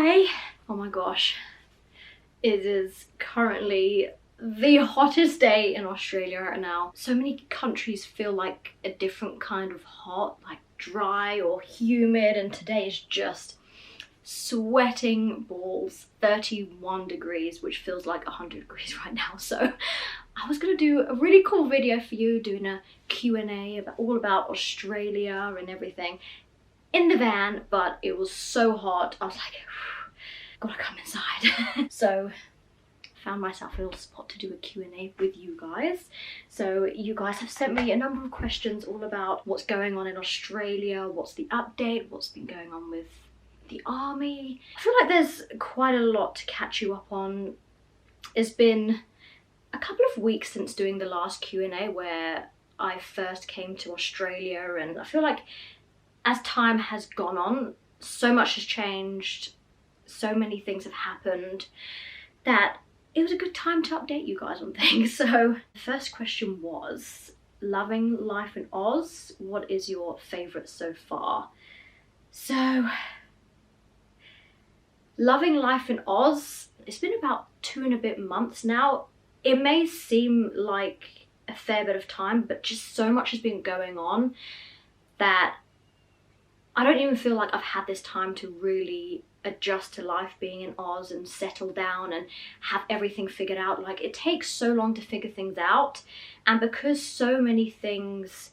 Today, oh my gosh, it is currently the hottest day in Australia right now. So many countries feel like a different kind of hot, like dry or humid, and today is just sweating balls. 31 degrees, which feels like 100 degrees right now. So I was gonna do a really cool video for you, doing a Q&A all about Australia and everything in the van, but it was so hot. I was like, gotta come inside. So found myself a little spot to do a Q&A with you guys. So you guys have sent me a number of questions all about what's going on in Australia, what's the update, what's been going on with the army. I feel like there's quite a lot to catch you up on. It's been a couple of weeks since doing the last Q&A where I first came to Australia, and I feel like as time has gone on, so much has changed, so many things have happened that it was a good time to update you guys on things. So the first question was, loving life in Oz, what is your favourite so far? So, loving life in Oz, it's been about 2 and a bit months now. It may seem like a fair bit of time, but just so much has been going on that I don't even feel like I've had this time to really adjust to life being in Oz and settle down and have everything figured out. Like, it takes so long to figure things out, and because so many things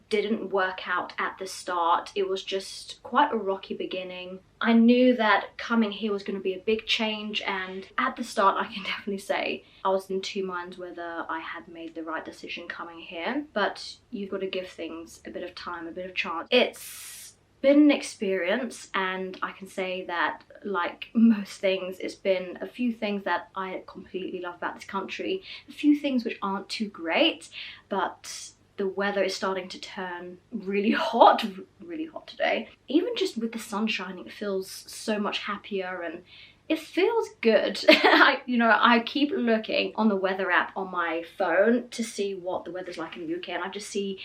didn't work out at the start, it was just quite a rocky beginning. I knew that coming here was going to be a big change, and at the start I can definitely say I was in two minds whether I had made the right decision coming here, but you've got to give things a bit of time, a bit of chance. It's been an experience, and I can say that, like most things, it's been a few things that I completely love about this country, a few things which aren't too great, but the weather is starting to turn really hot today. Even just with the sun shining, it feels so much happier and it feels good. I keep looking on the weather app on my phone to see what the weather's like in the UK, and I just see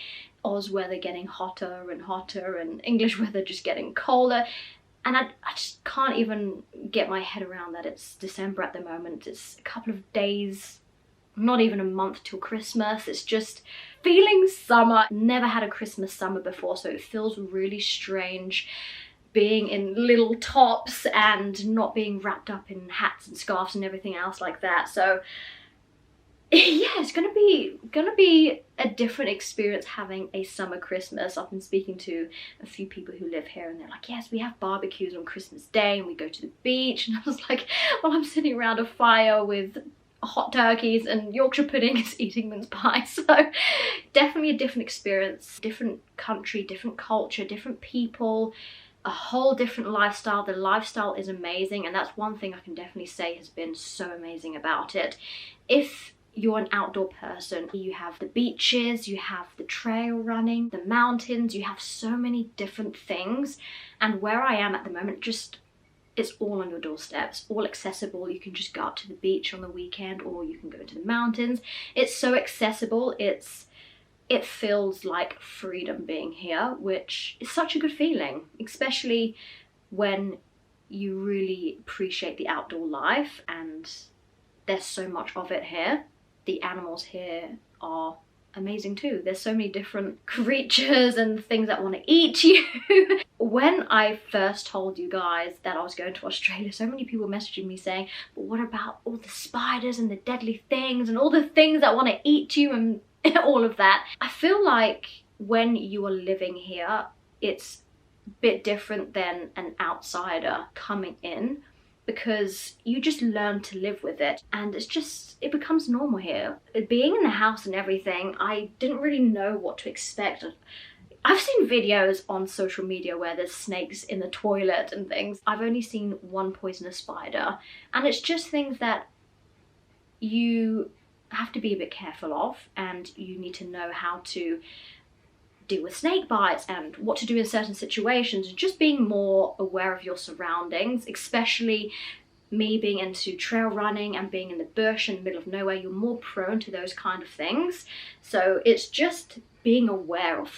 Oz weather getting hotter and hotter and English weather just getting colder, and I just can't even get my head around that it's December at the moment. It's a couple of days, not even a month till Christmas. It's just feeling summer. Never had a Christmas summer before, so it feels really strange being in little tops and not being wrapped up in hats and scarves and everything else like that. So yeah, it's gonna be a different experience having a summer Christmas. I've been speaking to a few people who live here, and they're like, yes, we have barbecues on Christmas Day and we go to the beach. And I was like, well, I'm sitting around a fire with hot turkeys and Yorkshire puddings eating mince pie. So definitely a different experience, different country, different culture, different people, a whole different lifestyle. The lifestyle is amazing, and that's one thing I can definitely say has been so amazing about it. If you're an outdoor person, you have the beaches, you have the trail running, the mountains, you have so many different things. And where I am at the moment, just it's all on your doorstep. It's all accessible. You can just go up to the beach on the weekend, or you can go to the mountains. It's so accessible. It feels like freedom being here, which is such a good feeling, especially when you really appreciate the outdoor life, and there's so much of it here. The animals here are amazing too. There's so many different creatures and things that want to eat you. When I first told you guys that I was going to Australia, so many people messaging me saying, but what about all the spiders and the deadly things and all the things that want to eat you and all of that? I feel like when you are living here, it's a bit different than an outsider coming in, because you just learn to live with it, and it becomes normal here. Being in the house and everything, I didn't really know what to expect. I've seen videos on social media where there's snakes in the toilet and things. I've only seen one poisonous spider, and it's just things that you have to be a bit careful of, and you need to know how to deal with snake bites and what to do in certain situations, and just being more aware of your surroundings, especially me being into trail running and being in the bush in the middle of nowhere. You're more prone to those kind of things. So it's just being aware of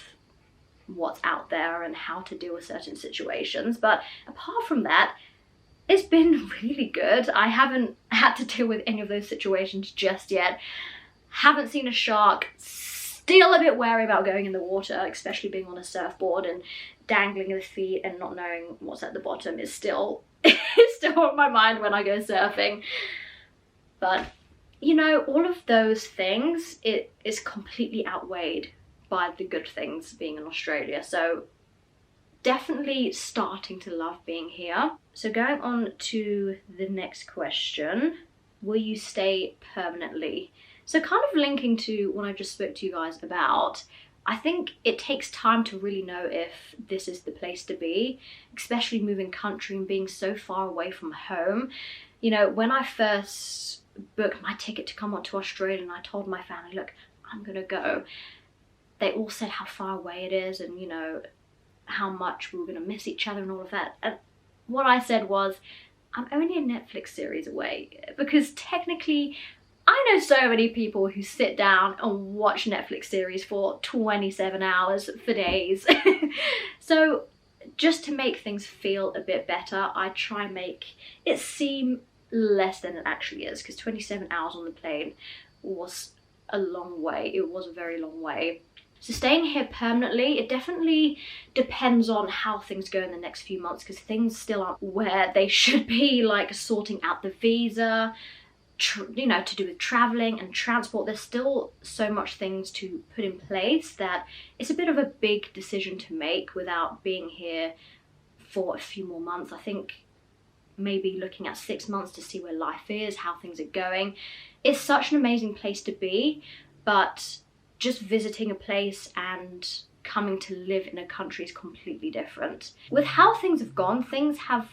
what's out there and how to deal with certain situations. But apart from that, It's been really good. I haven't had to deal with any of those situations just yet. Haven't seen a shark. Still a bit wary about going in the water, especially being on a surfboard and dangling the feet and not knowing what's at the bottom is still it's still on my mind when I go surfing. But you know, all of those things, it is completely outweighed by the good things being in Australia. So definitely starting to love being here. So going on to the next question, will you stay permanently? So kind of linking to what I just spoke to you guys about, I think it takes time to really know if this is the place to be, especially moving country and being so far away from home. You know, when I first booked my ticket to come on to Australia and I told my family, look, I'm gonna go, they all said how far away it is and, you know, how much we were gonna miss each other and all of that. And what I said was, I'm only a Netflix series away, because technically I know so many people who sit down and watch Netflix series for 27 hours for days. So just to make things feel a bit better, I try and make it seem less than it actually is, because 27 hours on the plane was a long way. It was a very long way. So staying here permanently, it definitely depends on how things go in the next few months, because things still aren't where they should be, like sorting out the visa, you know, to do with traveling and transport. There's still so much things to put in place that it's a bit of a big decision to make without being here for a few more months. I think maybe looking at 6 months to see where life is, how things are going. It's such an amazing place to be, but just visiting a place and coming to live in a country is completely different. With how things have gone, things have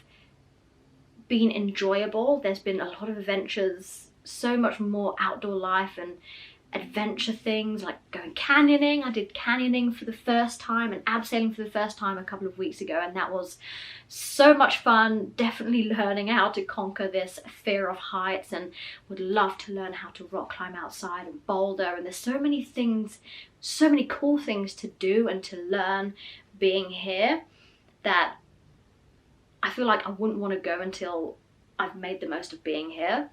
been enjoyable. There's been a lot of adventures, so much more outdoor life and adventure things like going canyoning. I did canyoning for the first time and abseiling for the first time a couple of weeks ago, and that was so much fun. Definitely learning how to conquer this fear of heights, and would love to learn how to rock climb outside and boulder. And there's so many things, so many cool things to do and to learn being here that I feel like I wouldn't want to go until I've made the most of being here.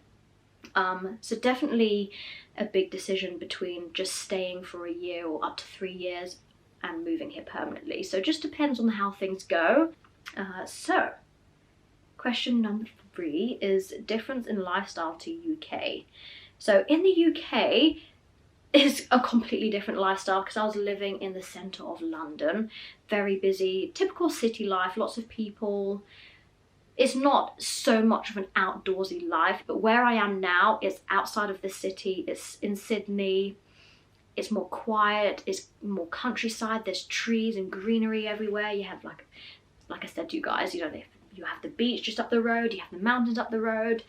So definitely a big decision between just staying for a year or up to 3 years and moving here permanently. So it just depends on how things go. So question number 3 is difference in lifestyle to UK. So in the UK is a completely different lifestyle, because I was living in the centre of London, very busy, typical city life, lots of people. It's not so much of an outdoorsy life, but where I am now is outside of the city. It's in Sydney. It's more quiet, it's more countryside, there's trees and greenery everywhere. You have like I said to you guys, you know, you have the beach just up the road, you have the mountains up the road.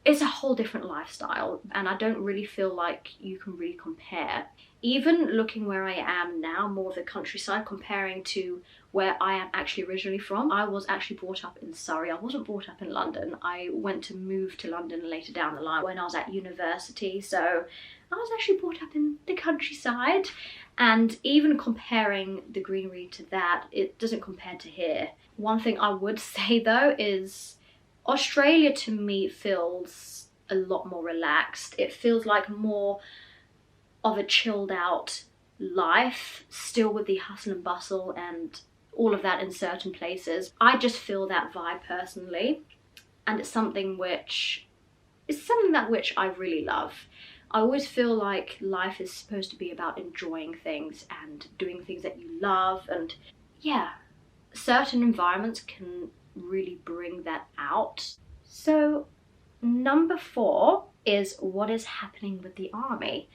It's a whole different lifestyle, and I don't really feel like you can really compare. Even looking where I am now, more of the countryside, comparing to where I am actually originally from. I was actually brought up in Surrey. I wasn't brought up in London. I went to move to London later down the line when I was at university. So I was actually brought up in the countryside. And even comparing the greenery to that, it doesn't compare to here. One thing I would say though is Australia to me feels a lot more relaxed. It feels like more of a chilled out life, still with the hustle and bustle and all of that in certain places. I just feel that vibe personally, and it's something which I really love. I always feel like life is supposed to be about enjoying things and doing things that you love, and yeah, certain environments can really bring that out. So number 4 is what is happening with the army.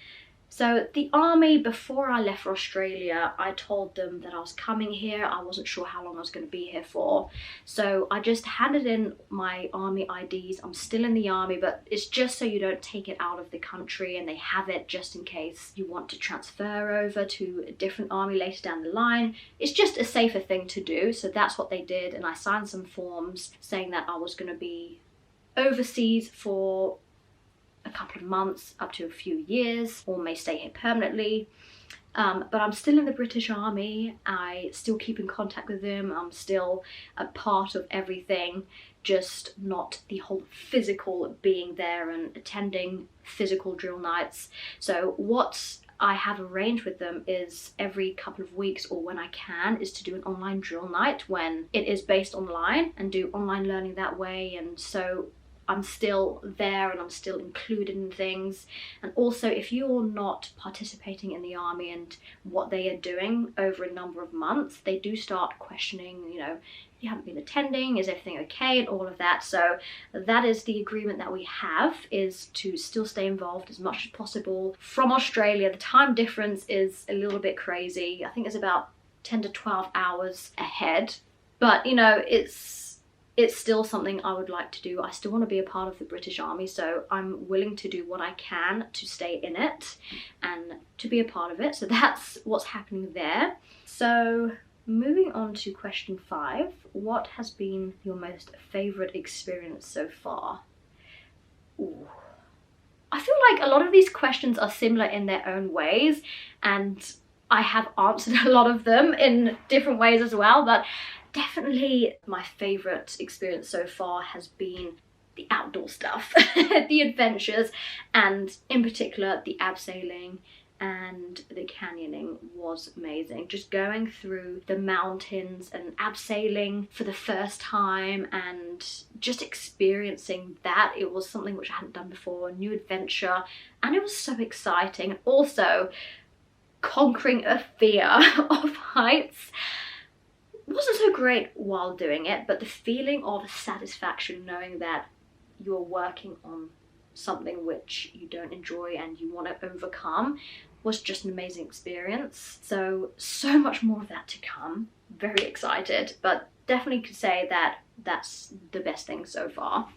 So the army, before I left for Australia, I told them that I was coming here. I wasn't sure how long I was going to be here for. So I just handed in my army IDs. I'm still in the army, but it's just so you don't take it out of the country, and they have it just in case you want to transfer over to a different army later down the line. It's just a safer thing to do. So that's what they did. And I signed some forms saying that I was going to be overseas for a couple of months up to a few years, or may stay here permanently. But I'm still in the British Army. I still keep in contact with them. I'm still a part of everything, just not the whole physical being there and attending physical drill nights. So what I have arranged with them is every couple of weeks, or when I can, is to do an online drill night when it is based online and do online learning that way. And so I'm still there and I'm still included in things. And also, if you're not participating in the army and what they are doing over a number of months, they do start questioning, you know, you haven't been attending, is everything okay, and all of that. So that is the agreement that we have, is to still stay involved as much as possible. From Australia, the time difference is a little bit crazy. I think it's about 10 to 12 hours ahead, but you know, it's still something I would like to do. I still want to be a part of the British Army, so I'm willing to do what I can to stay in it and to be a part of it. So that's what's happening there. So moving on to question 5, what has been your most favourite experience so far? Ooh. I feel like a lot of these questions are similar in their own ways, and I have answered a lot of them in different ways as well, but definitely my favourite experience so far has been the outdoor stuff, the adventures, and in particular the abseiling and the canyoning was amazing. Just going through the mountains and abseiling for the first time and just experiencing that, it was something which I hadn't done before, a new adventure, and it was so exciting. And also conquering a fear of heights wasn't so great while doing it, but the feeling of satisfaction knowing that you're working on something which you don't enjoy and you want to overcome was just an amazing experience. So much more of that to come. Very excited, but definitely could say that that's the best thing so far.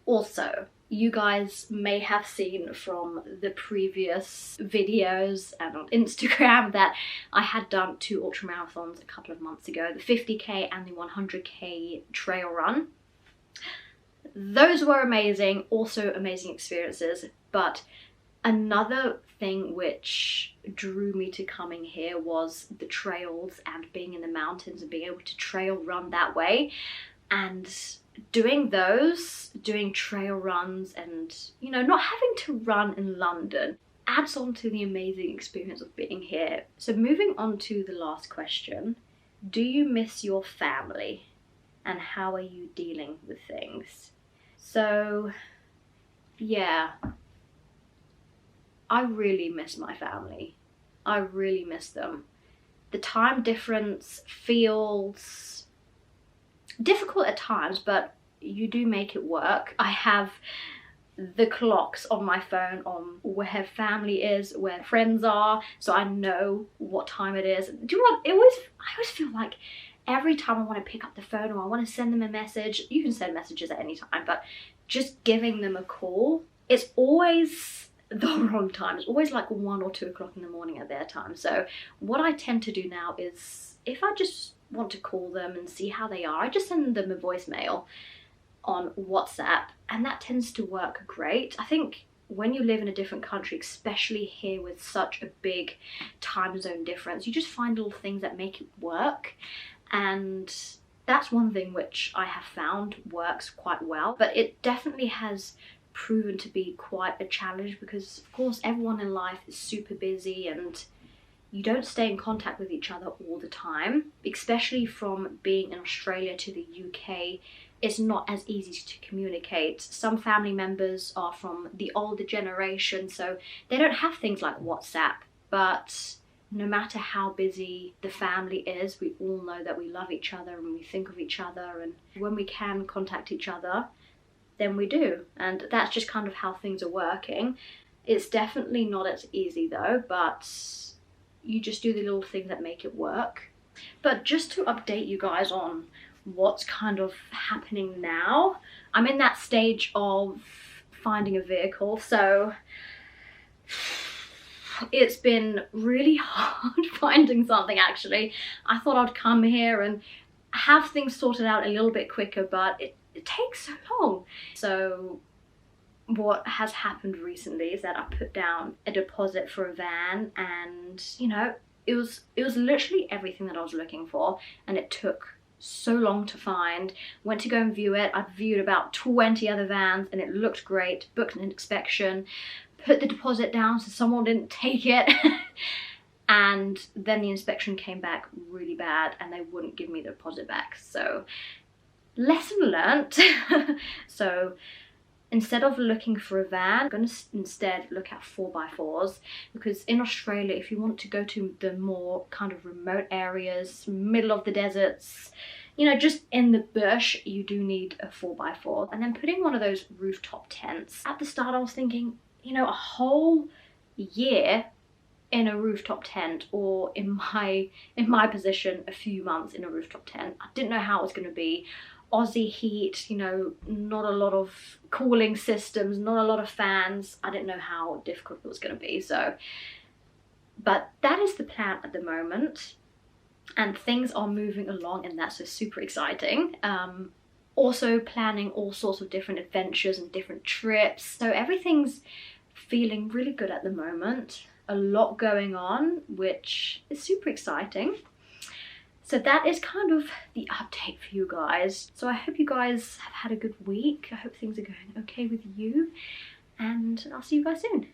Also, you guys may have seen from the previous videos and on Instagram that I had done 2 ultramarathons a couple of months ago, the 50k and the 100k trail run. Those were amazing, also amazing experiences, but another thing which drew me to coming here was the trails and being in the mountains and being able to trail run that way. And doing trail runs and, you know, not having to run in London adds on to the amazing experience of being here. So moving on to the last question, do you miss your family and how are you dealing with things? So yeah, I really miss my family. I really miss them. The time difference feels difficult at times, but you do make it work. I have the clocks on my phone on where family is, where friends are, so I know what time it is. Do you know what? I always feel like every time I want to pick up the phone or I want to send them a message, you can send messages at any time, but just giving them a call, it's always the wrong time. It's always like 1 or 2 o'clock in the morning at their time. So what I tend to do now is, if I just want to call them and see how they are, I just send them a voicemail on WhatsApp, and that tends to work great. I think when you live in a different country, especially here with such a big time zone difference, you just find little things that make it work, and that's one thing which I have found works quite well. But it definitely has proven to be quite a challenge because, of course, everyone in life is super busy and you don't stay in contact with each other all the time, especially from being in Australia to the UK. It's not as easy to communicate. Some family members are from the older generation, so they don't have things like WhatsApp, but no matter how busy the family is, we all know that we love each other and we think of each other, and when we can contact each other, then we do. And that's just kind of how things are working. It's definitely not as easy though, but you just do the little things that make it work. But just to update you guys on what's kind of happening now, I'm in that stage of finding a vehicle, so it's been really hard finding something actually. I thought I'd come here and have things sorted out a little bit quicker, but it takes so long. So what has happened recently is that I put down a deposit for a van, and you know, it was literally everything that I was looking for, and it took so long to find. Went to go and view it. I'd viewed about 20 other vans and it looked great. Booked an inspection, put the deposit down so someone didn't take it. And then the inspection came back really bad and they wouldn't give me the deposit back. So lesson learnt. So instead of looking for a van, I'm going to instead look at 4x4s, because in Australia, if you want to go to the more kind of remote areas, middle of the deserts, you know, just in the bush, you do need a 4x4. And then putting one of those rooftop tents. At the start, I was thinking, you know, a whole year in a rooftop tent, or in my position, a few months in a rooftop tent. I didn't know how it was going to be. Aussie heat, you know, not a lot of cooling systems, not a lot of fans. I didn't know how difficult it was going to be. So, but that is the plan at the moment, and things are moving along, and that's just super exciting. Also planning all sorts of different adventures and different trips. So everything's feeling really good at the moment. A lot going on, which is super exciting. So that is kind of the update for you guys. So I hope you guys have had a good week. I hope things are going okay with you, and I'll see you guys soon.